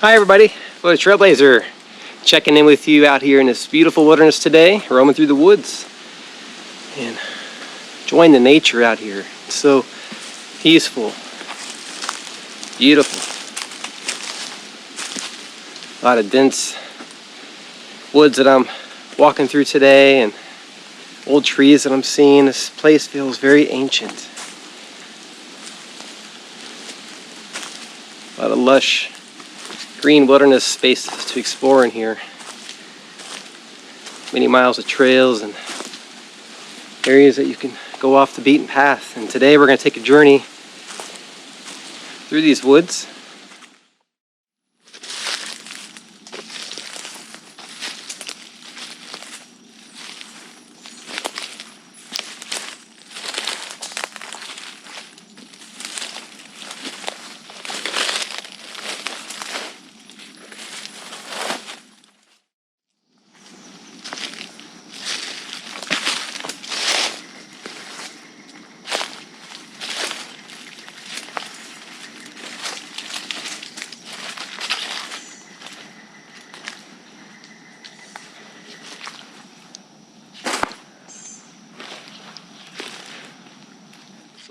Hi everybody, Florida Trailblazer, checking in with you out here in this beautiful wilderness today, roaming through the woods and enjoying the nature out here. It's so peaceful, beautiful. A lot of dense woods that I'm walking through today and old trees that I'm seeing. This place feels very ancient. A lot of lush green wilderness spaces to explore in here. Many miles of trails and areas that you can go off the beaten path. And today we're going to take a journey through these woods.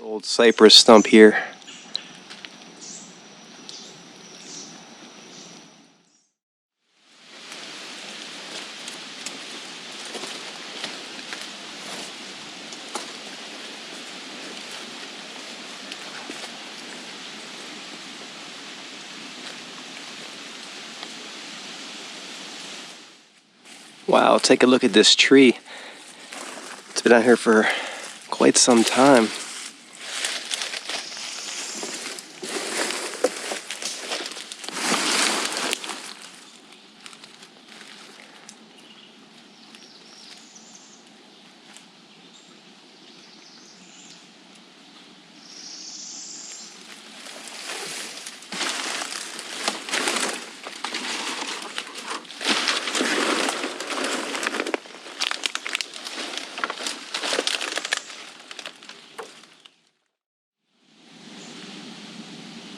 Old cypress stump here. Wow, take a look at this tree. It's been out here for quite some time.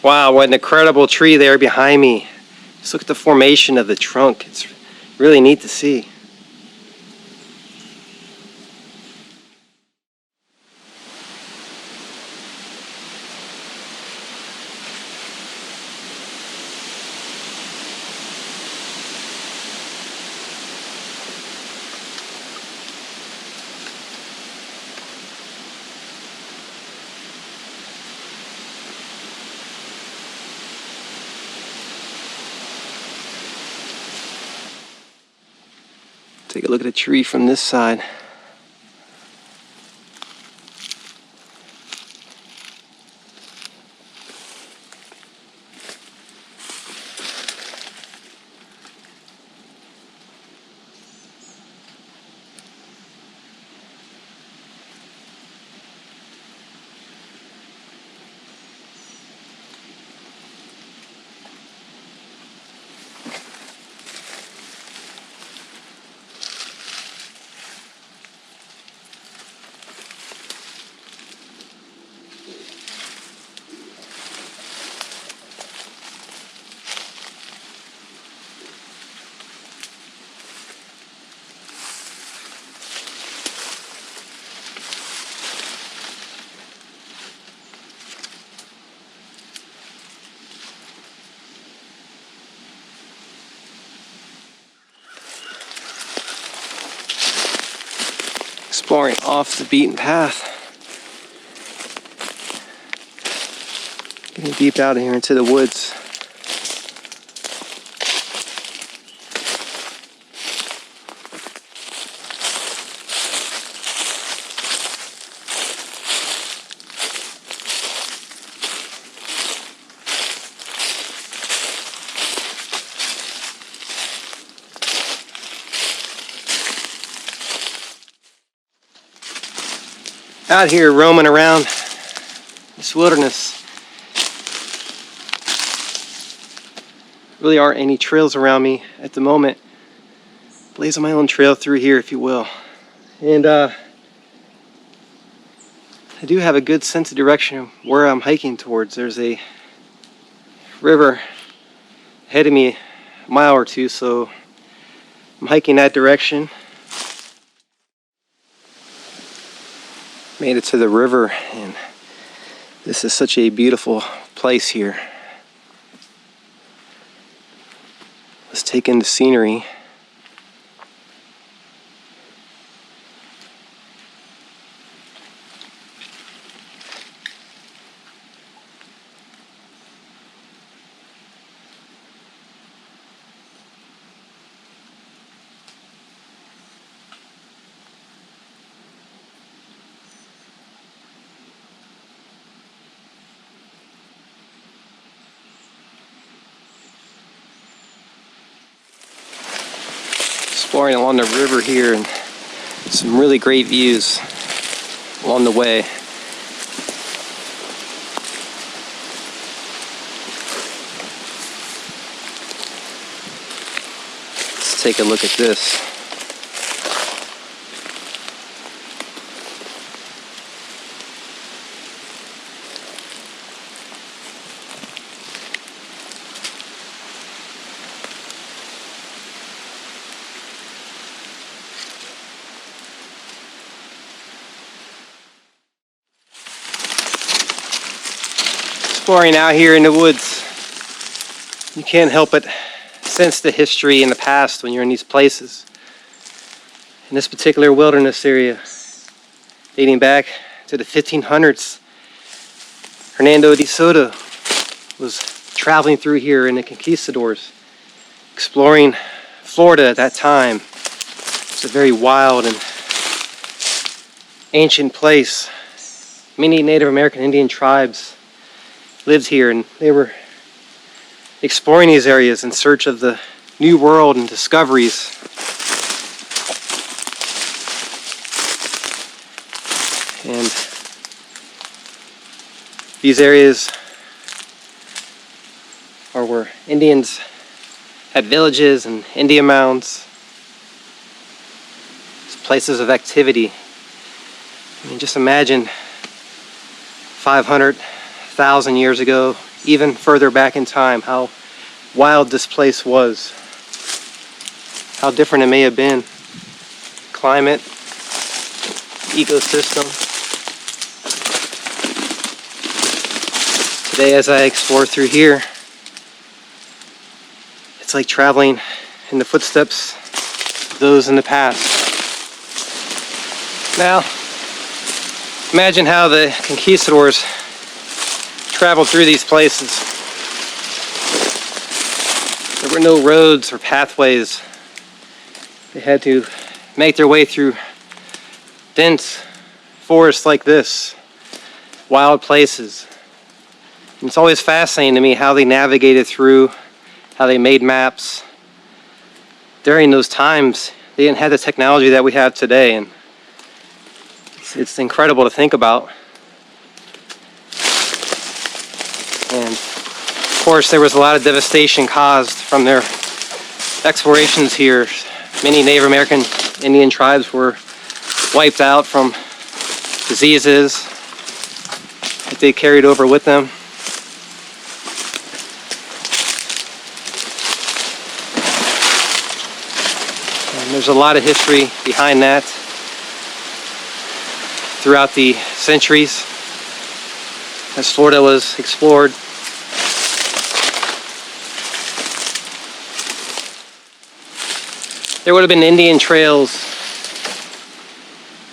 Wow, what an incredible tree there behind me. Just look at the formation of the trunk. It's really neat to see. Take a look at the tree from this side. Exploring off the beaten path. Getting deep out of here into the woods. Out here roaming around this wilderness. Really aren't any trails around me at the moment. Blazing my own trail through here, if you will. And I do have a good sense of direction of where I'm hiking towards. There's a river ahead of me a mile or two, so I'm hiking that direction. Made it to the river, and this is such a beautiful place here. Let's take in the scenery. Exploring along the river here, and some really great views along the way. Let's take a look at this. Exploring out here in the woods, you can't help but sense the history in the past when you're in these places. In this particular wilderness area, dating back to the 1500s, Hernando de Soto was traveling through here in the conquistadors, exploring Florida at that time. It's a very wild and ancient place. Many Native American Indian tribes lived here, and they were exploring these areas in search of the new world and discoveries. And these areas are where Indians had villages and Indian mounds. It's places of activity. I mean, just imagine 500,000 years ago, even further back in time, how wild this place was. How different it may have been. Climate, ecosystem. Today, as I explore through here, it's like traveling in the footsteps of those in the past. Now, imagine how the conquistadors traveled through these places. There were no roads or pathways. They had to make their way through dense forests like this, wild places. And it's always fascinating to me how they navigated through, how they made maps. During those times, they didn't have the technology that we have today, and it's incredible to think about. And of course, there was a lot of devastation caused from their explorations here. Many Native American Indian tribes were wiped out from diseases that they carried over with them. And there's a lot of history behind that throughout the centuries as Florida was explored. There would have been Indian trails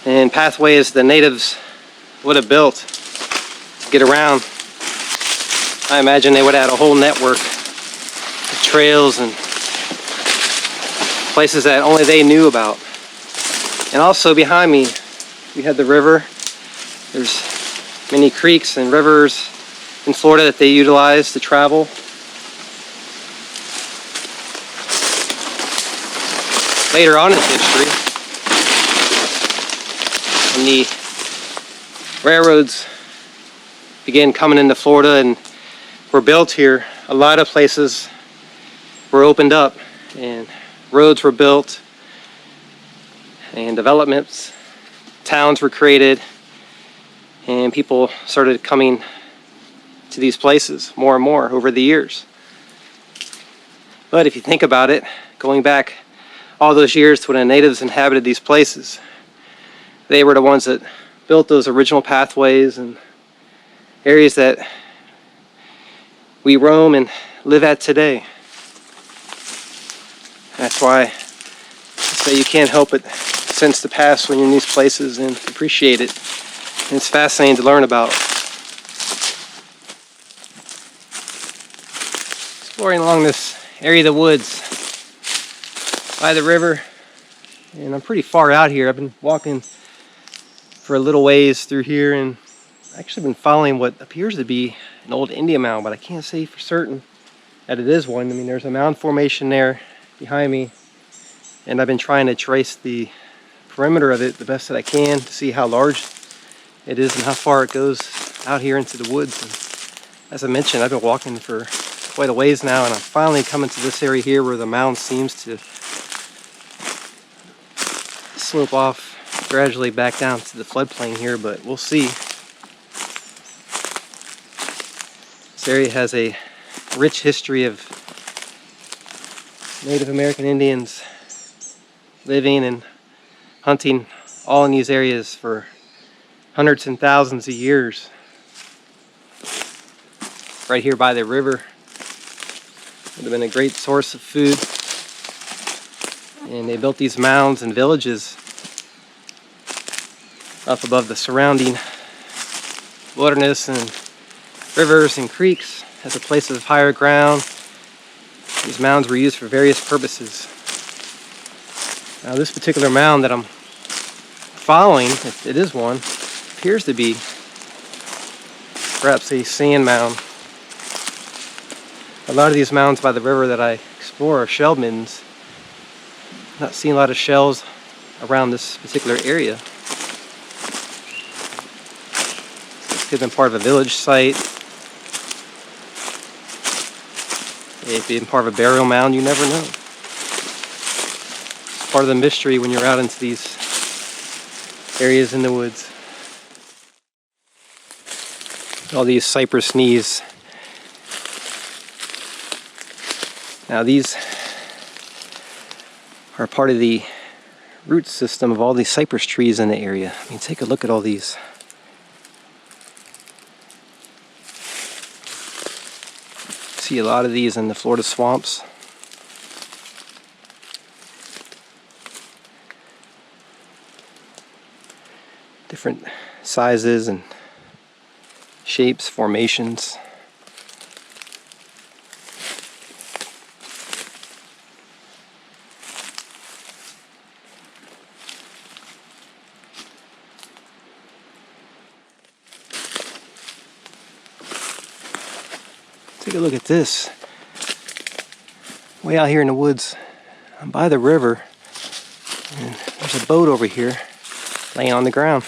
and pathways the natives would have built to get around. I imagine they would have had a whole network of trails and places that only they knew about. And also behind me, we had the river. There's many creeks and rivers in Florida that they utilize to travel. Later on in history, when the railroads began coming into Florida and were built here, a lot of places were opened up and roads were built and developments, towns were created, and people started coming to these places more and more over the years. But if you think about it, going back all those years to when the natives inhabited these places, they were the ones that built those original pathways and areas that we roam and live at today. That's why I say you can't help but sense the past when you're in these places and appreciate it. And it's fascinating to learn about. Exploring along this area of the woods by the river, and I'm pretty far out here. I've been walking for a little ways through here and actually been following what appears to be an old Indian mound, but I can't say for certain that it is one. I mean, there's a mound formation there behind me, and I've been trying to trace the perimeter of it the best that I can to see how large it is and how far it goes out here into the woods. And as I mentioned, I've been walking for quite a ways now, and I'm finally coming to this area here where the mound seems to slope off gradually back down to the floodplain here, but we'll see. This area has a rich history of Native American Indians living and hunting all in these areas for hundreds and thousands of years. Right here by the river would have been a great source of food, and they built these mounds and villages up above the surrounding wilderness and rivers and creeks as a place of higher ground. These mounds were used for various purposes. Now this particular mound that I'm following, if it is one, appears to be perhaps a sand mound. A lot of these mounds by the river that I explore are shell middens. Not seeing a lot of shells around this particular area. This could have been part of a village site. It being part of a burial mound, you never know. It's part of the mystery when you're out into these areas in the woods. All these cypress knees. Now these are part of the root system of all these cypress trees in the area. I mean, take a look at all these. See a lot of these in the Florida swamps. Different sizes and shapes, formations. Take a look at this. Way out here in the woods, I'm by the river, and there's a boat over here laying on the ground.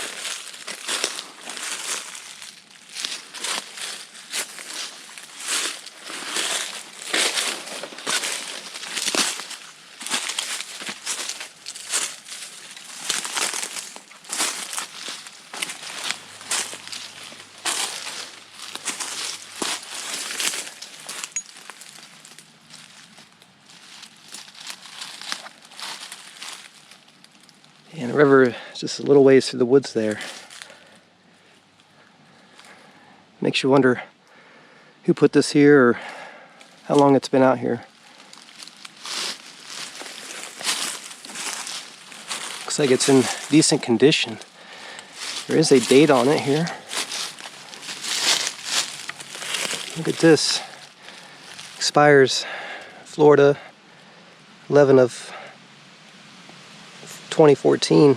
And the river is just a little ways through the woods there. Makes you wonder who put this here or how long it's been out here. Looks like it's in decent condition. There is a date on it here. Look at this. Expires Florida 11 of 2014.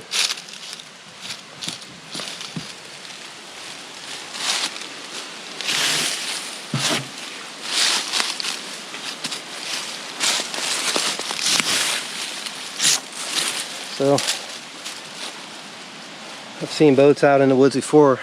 So I've seen boats out in the woods before